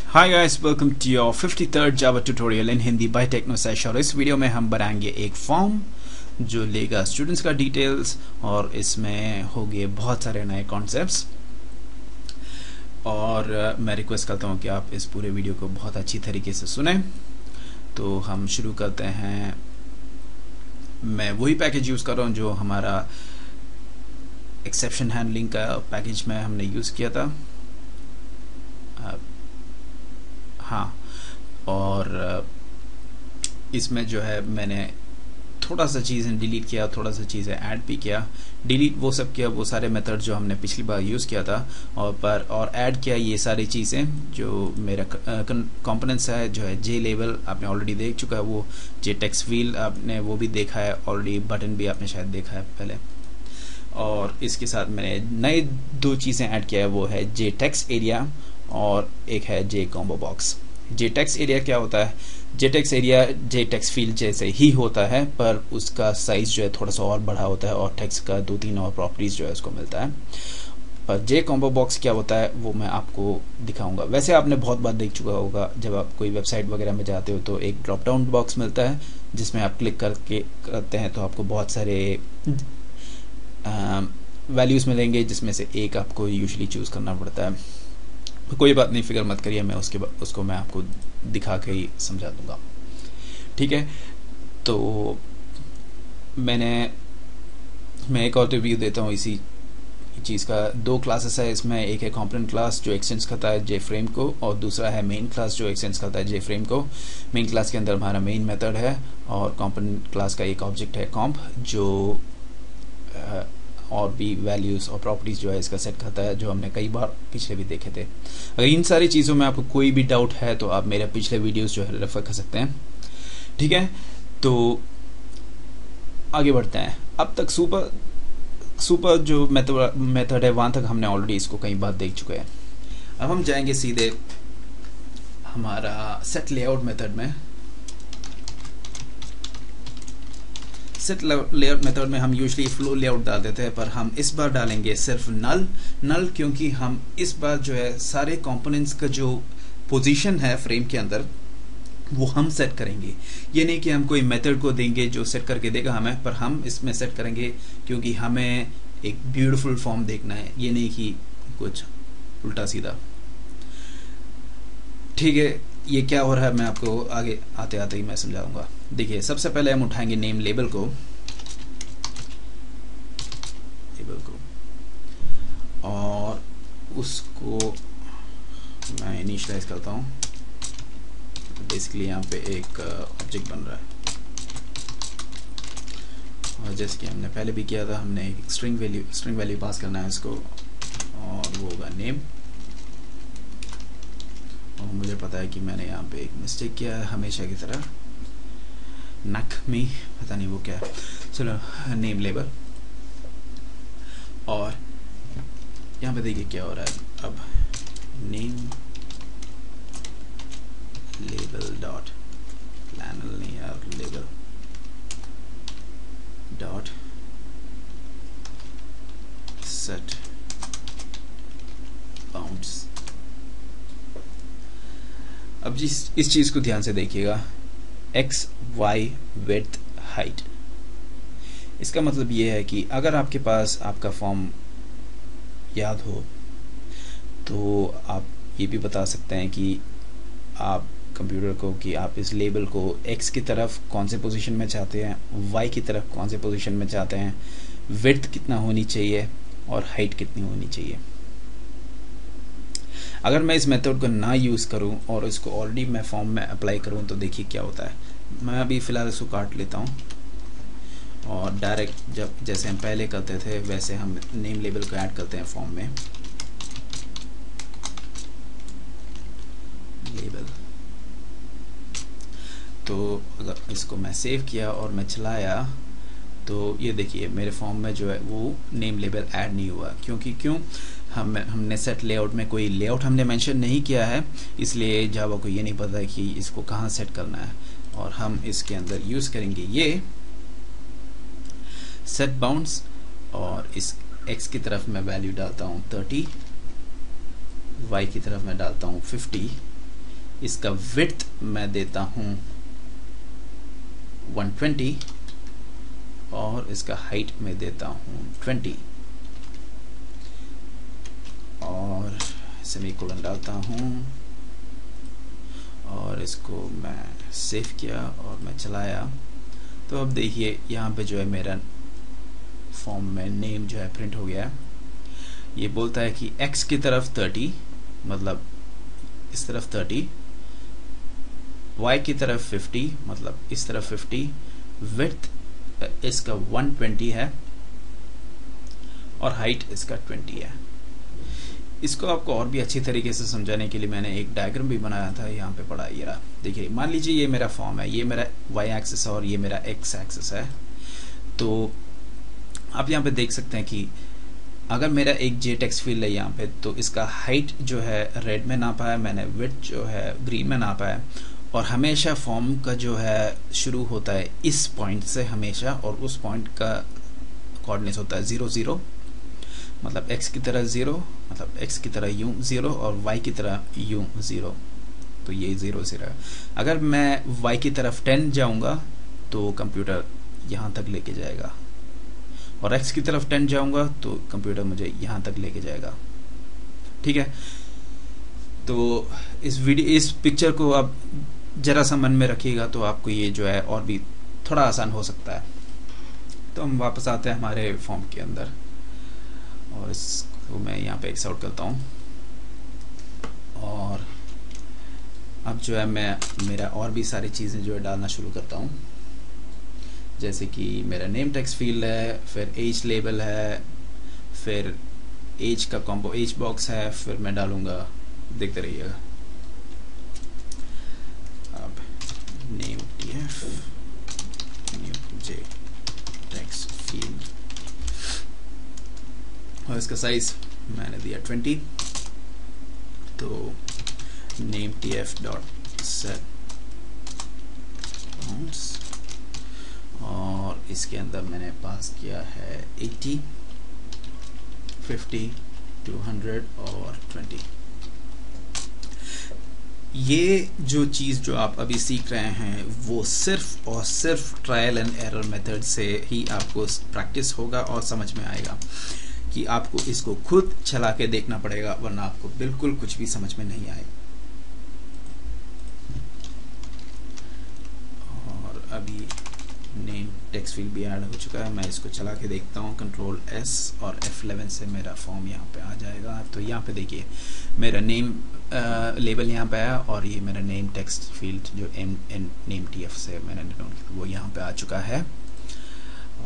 Hi guys, welcome to your 53rd Java tutorial in Hindi by Technosash. और इस video में हम बनाएंगे एक फॉर्म जो लेगा स्टूडेंट्स का डिटेल्स और इसमें होंगे बहुत सारे नए कॉन्सेप्ट्स। और मैं रिक्वेस्ट करता हूँ कि आप इस पूरे वीडियो को बहुत अच्छी तरीके से सुने। तो हम शुरू करते हैं। मैं वही पैकेज यूज़ कर रहा हूँ जो हमारा एक्सेप्शन हैंडलिंग का पैकेज में हमने यूज़ किया था। हाँ, और इसमें जो है मैंने थोड़ा सा चीज़ें डिलीट किया, थोड़ा सा चीज़ें ऐड भी किया। डिलीट वो सब किया, वो सारे मेथड जो हमने पिछली बार यूज़ किया था, और ऐड किया ये सारी चीज़ें जो मेरा कंपोनेंट्स है, जो है जे लेबल आपने ऑलरेडी देख चुका है, वो जे टेक्स्ट फील्ड आपने वो भी देखा है ऑलरेडी, बटन भी आपने शायद देखा है पहले। और इसके साथ मैंने नए दो चीज़ें ऐड किया है, वो है जे टेक्स्ट एरिया और एक है जे कॉम्बो बॉक्स। जे टेक्स्ट एरिया क्या होता है? जे टेक्स्ट एरिया जे टेक्स्ट फील्ड जैसे ही होता है, पर उसका साइज जो है थोड़ा सा और बड़ा होता है और टेक्स्ट का 2-3 और प्रॉपर्टीज जो है उसको मिलता है। पर जे कॉम्बो बॉक्स क्या होता है वो मैं आपको दिखाऊंगा। वैसे आपने बहुत बार देख चुका होगा, जब आप कोई वेबसाइट वगैरह में जाते हो तो एक ड्रॉप डाउन बॉक्स मिलता है जिसमें आप क्लिक करते हैं तो आपको बहुत सारे वैल्यूज़ मिलेंगे, जिसमें से एक आपको यूजुअली चूज़ करना पड़ता है। कोई बात नहीं, फिक्र मत करिए, मैं उसको मैं आपको दिखा के ही समझा दूंगा, ठीक है। तो मैं एक और रिव्यू देता हूँ इसी चीज़ का। दो क्लासेस है इसमें, एक है कंपोनेंट क्लास जो एक्सटेंस करता है जे फ्रेम को, और दूसरा है मेन क्लास जो एक्सटेंस करता है जे फ्रेम को। मेन क्लास के अंदर हमारा मेन मेथड है और कंपोनेंट क्लास का एक ऑब्जेक्ट है कॉम्प, जो और भी वैल्यूज़ और प्रॉपर्टीज़ जो है इसका सेट करता है, जो हमने कई बार पिछले भी देखे थे। अगर इन सारी चीज़ों में आपको कोई भी डाउट है तो आप मेरे पिछले वीडियोस जो है रेफर कर सकते हैं, ठीक है। तो आगे बढ़ते हैं। अब तक सुपर जो मेथड है वहाँ तक हमने ऑलरेडी इसको कई बार देख चुके हैं। अब हम जाएंगे सीधे हमारा सेट लेआउट मेथड में। सेट लेआउट मेथड में हम यूजुअली फ्लो लेआउट डाल देते हैं, पर हम इस बार डालेंगे सिर्फ नल, क्योंकि हम इस बार जो है सारे कंपोनेंट्स का जो पोजीशन है फ्रेम के अंदर वो हम सेट करेंगे। ये नहीं कि हम कोई मेथड को देंगे जो सेट करके देगा हमें, पर हम इसमें सेट करेंगे क्योंकि हमें एक ब्यूटीफुल फॉर्म देखना है, ये नहीं कि कुछ उल्टा सीधा, ठीक है। ये क्या हो रहा है मैं आपको आगे आते आते ही मैं समझाऊंगा। देखिए, सबसे पहले हम उठाएंगे नेम लेबल को और उसको मैं इनिशियलाइज करता हूँ। बेसिकली यहाँ पे एक ऑब्जेक्ट बन रहा है, और जैसे कि हमने पहले भी किया था, हमने एक स्ट्रिंग वैल्यू पास करना है इसको, और वो होगा नेम। और मुझे पता है कि मैंने यहाँ पे एक मिस्टेक किया है हमेशा की तरह, नक में पता नहीं वो क्या है। चलो, नेम लेबल, और यहाँ पे देखिए क्या हो रहा है। अब नेम लेबल डॉट पैनल नहीं यार, लेबल डॉट सेट बाउंड्स। अब इस चीज को ध्यान से देखिएगा, एक्स वाई विड्थ हाइट। इसका मतलब ये है कि अगर आपके पास आपका फॉर्म याद हो तो आप ये भी बता सकते हैं कि आप कंप्यूटर को कि आप इस लेबल को एक्स की तरफ कौन से पोजीशन में चाहते हैं, वाई की तरफ कौन से पोजीशन में चाहते हैं, विड्थ कितना होनी चाहिए और हाइट कितनी होनी चाहिए। अगर मैं इस मेथड को ना यूज़ करूं और इसको ऑलरेडी मैं फॉर्म में अप्लाई करूं तो देखिए क्या होता है। मैं अभी फ़िलहाल इसको काट लेता हूं और डायरेक्ट जैसे हम पहले करते थे वैसे हम नेम लेबल को ऐड करते हैं फॉर्म में। लेबल, तो अगर इसको मैं सेव किया और मैं चलाया तो ये देखिए मेरे फॉर्म में जो है वो नेम लेबल ऐड नहीं हुआ। क्यों हमने सेट लेआउट में कोई लेआउट हमने मेंशन नहीं किया है, इसलिए जावा को ये नहीं पता कि इसको कहाँ सेट करना है। और हम इसके अंदर यूज़ करेंगे ये सेट बाउंड्स, और इस x की तरफ मैं वैल्यू डालता हूँ 30, y की तरफ मैं डालता हूँ 50, इसका विड्थ मैं देता हूँ 120 और इसका हाइट में देता हूँ 20 और सेमीकोलन डालता हूँ और इसको मैं सेव किया और मैं चलाया। तो अब देखिए यहाँ पे जो है मेरा फॉर्म में नेम जो है प्रिंट हो गया है। ये बोलता है कि x की तरफ 30 मतलब इस तरफ 30, y की तरफ 50 मतलब इस तरफ 50, विड्थ इसका 120 है और हाइट इसका 20 है। इसको आपको और भी अच्छी तरीके से समझाने के लिए मैंने एक डायग्राम भी बनाया था, यहाँ पे पड़ा ये रहा। देखिए मान लीजिए ये मेरा फॉर्म है, ये मेरा y एक्सिस है और ये मेरा x एक्सिस है। तो आप यहाँ पे देख सकते हैं कि अगर मेरा एक JText फील्ड है यहाँ पे, तो इसका हाइट जो है रेड में नापा है मैंने, विड्थ जो है ग्रीन में नापा है और हमेशा फॉर्म का जो है शुरू होता है इस पॉइंट से हमेशा, और उस पॉइंट का कोऑर्डिनेट्स होता है 0 0 मतलब x की तरह 0 मतलब x की तरह यूं 0 और y की तरह यूं 0, तो ये 0 0 है। अगर मैं y की तरफ 10 जाऊंगा तो कंप्यूटर यहाँ तक लेके जाएगा और x की तरफ 10 जाऊंगा तो कंप्यूटर मुझे यहाँ तक लेके जाएगा। ठीक है, तो इस पिक्चर को आप जरा सा मन में रखिएगा तो आपको ये जो है और भी थोड़ा आसान हो सकता है। तो हम वापस आते हैं हमारे फॉर्म के अंदर और इसको मैं यहाँ पे एक्सआउट करता हूँ और अब जो है मैं मेरा और भी सारी चीज़ें जो है डालना शुरू करता हूँ, जैसे कि मेरा नेम टेक्स्ट फील्ड है, फिर एज लेबल है, फिर एज का कॉम्बो एज बॉक्स है, फिर मैं डालूंगा, देखते रहिएगा। अब name TF new J text field और इसका साइज मैंने दिया 20, तो नेम TF डॉट सेट और इसके अंदर मैंने पास किया है 80, 50, 200 और 20। ये जो चीज़ जो आप अभी सीख रहे हैं वो सिर्फ और सिर्फ ट्रायल एंड एरर मेथड से ही आपको प्रैक्टिस होगा और समझ में आएगा कि आपको इसको खुद चला के देखना पड़ेगा, वरना आपको बिल्कुल कुछ भी समझ में नहीं आएगा। और अभी नेम टेक्स्ट फील्ड भी ऐड हो चुका है, मैं इसको चला के देखता हूँ। कंट्रोल S और F11 से मेरा फॉर्म यहाँ पे आ जाएगा। तो यहाँ पे देखिए मेरा नेम लेबल यहाँ पे है और ये मेरा नेम टेक्स्ट फील्ड जो नेम TF से मैंने डिनोट किया वो यहाँ पे आ चुका है।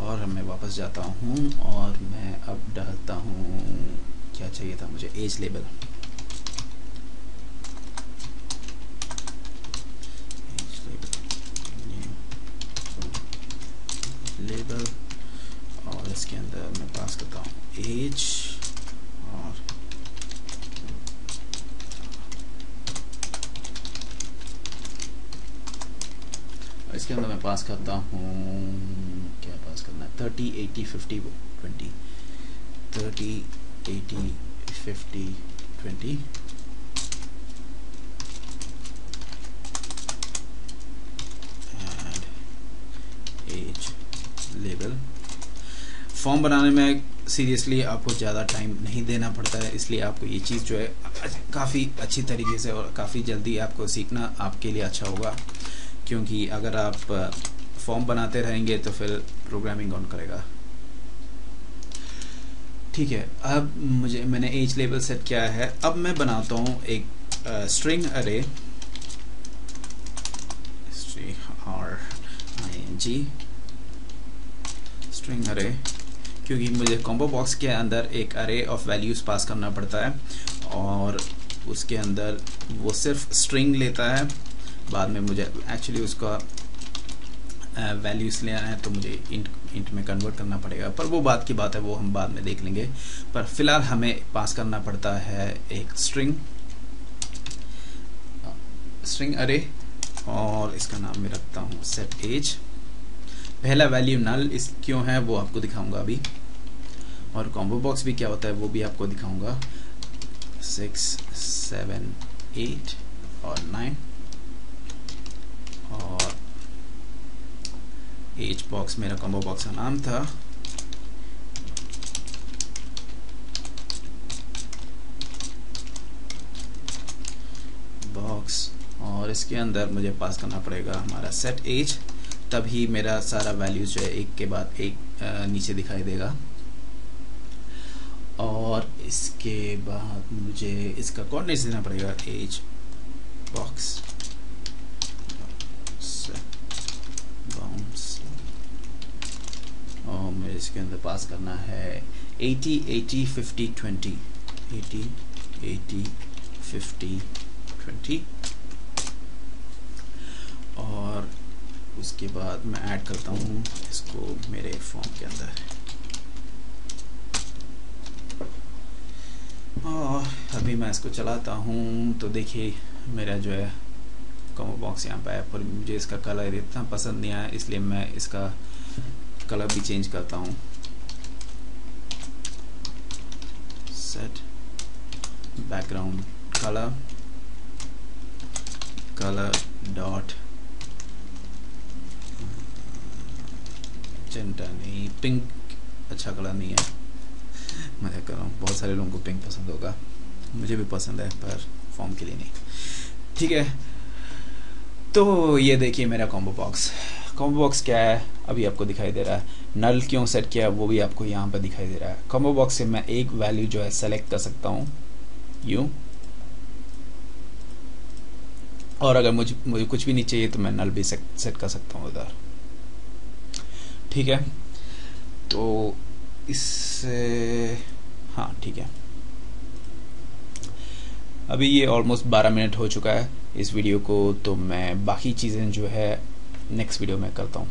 और मैं वापस जाता हूँ और मैं अब डालता हूँ, क्या चाहिए था मुझे, एज लेबल। लेबल और इसके अंदर मैं पास करता हूँ एज और इसके अंदर मैं पास करता हूँ, क्या पास करना है, 30, 80, 50, 20, 30, 80, 50, 20 and age लेबल। फॉर्म बनाने में सीरियसली आपको ज़्यादा टाइम नहीं देना पड़ता है, इसलिए आपको ये चीज़ जो है काफ़ी अच्छी तरीके से और काफ़ी जल्दी आपको सीखना आपके लिए अच्छा होगा, क्योंकि अगर आप फॉर्म बनाते रहेंगे तो फिर प्रोग्रामिंग कौन करेगा। ठीक है, अब मैंने एज लेबल सेट किया है। अब मैं बनाता हूँ एक स्ट्रिंग अरे, स्ट्रिंग अरे, क्योंकि मुझे कॉम्बो बॉक्स के अंदर एक अरे ऑफ वैल्यूज़ पास करना पड़ता है और उसके अंदर वो सिर्फ स्ट्रिंग लेता है। बाद में मुझे एक्चुअली उसका वैल्यूज़ लेना है तो मुझे इंट में कन्वर्ट करना पड़ेगा, पर वो बात की बात है, वो हम बाद में देख लेंगे। पर फिलहाल हमें पास करना पड़ता है एक स्ट्रिंग अरे और इसका नाम मैं रखता हूँ सेट एज। पहला वैल्यू नल इस क्यों है वो आपको दिखाऊंगा अभी, और कॉम्बो बॉक्स भी क्या होता है वो भी आपको दिखाऊंगा। 6, 7, 8 और 9 एज बॉक्स मेरा कॉम्बो बॉक्स का नाम था। बॉक्स, और इसके अंदर मुझे पास करना पड़ेगा हमारा सेट एज, तभी मेरा सारा वैल्यूज जो है एक के बाद एक नीचे दिखाई देगा। और इसके बाद मुझे इसका कोऑर्डिनेट्स देना पड़ेगा एज बॉक्स बाउंस, और मुझे इसके अंदर पास करना है 80 80 50 20, 80 80 50 20, और उसके बाद मैं ऐड करता हूँ इसको मेरे फॉर्म के अंदर। और अभी मैं इसको चलाता हूँ तो देखिए मेरा जो है कॉम्बो बॉक्स यहाँ पे है, पर मुझे इसका कलर इतना पसंद नहीं आया, इसलिए मैं इसका कलर भी चेंज करता हूँ। Set background colour, colour dot जेंटा नहीं, पिंक अच्छा कलर नहीं है, मैं कर रहा हूँ, बहुत सारे लोगों को पिंक पसंद होगा, मुझे भी पसंद है पर फॉर्म के लिए नहीं। ठीक है, तो ये देखिए मेरा कॉम्बो बॉक्स। कॉम्बो बॉक्स क्या है अभी आपको दिखाई दे रहा है, नल क्यों सेट किया वो भी आपको यहाँ पर दिखाई दे रहा है। कॉम्बो बॉक्स से मैं एक वैल्यू जो है सेलेक्ट कर सकता हूँ यूँ, और अगर मुझे कुछ भी नहीं चाहिए तो मैं नल भी सेट कर सकता हूँ उधर। ठीक है, तो इससे हाँ ठीक है, अभी ये ऑलमोस्ट 12 मिनट हो चुका है इस वीडियो को, तो मैं बाकी चीज़ें जो है नेक्स्ट वीडियो में करता हूँ।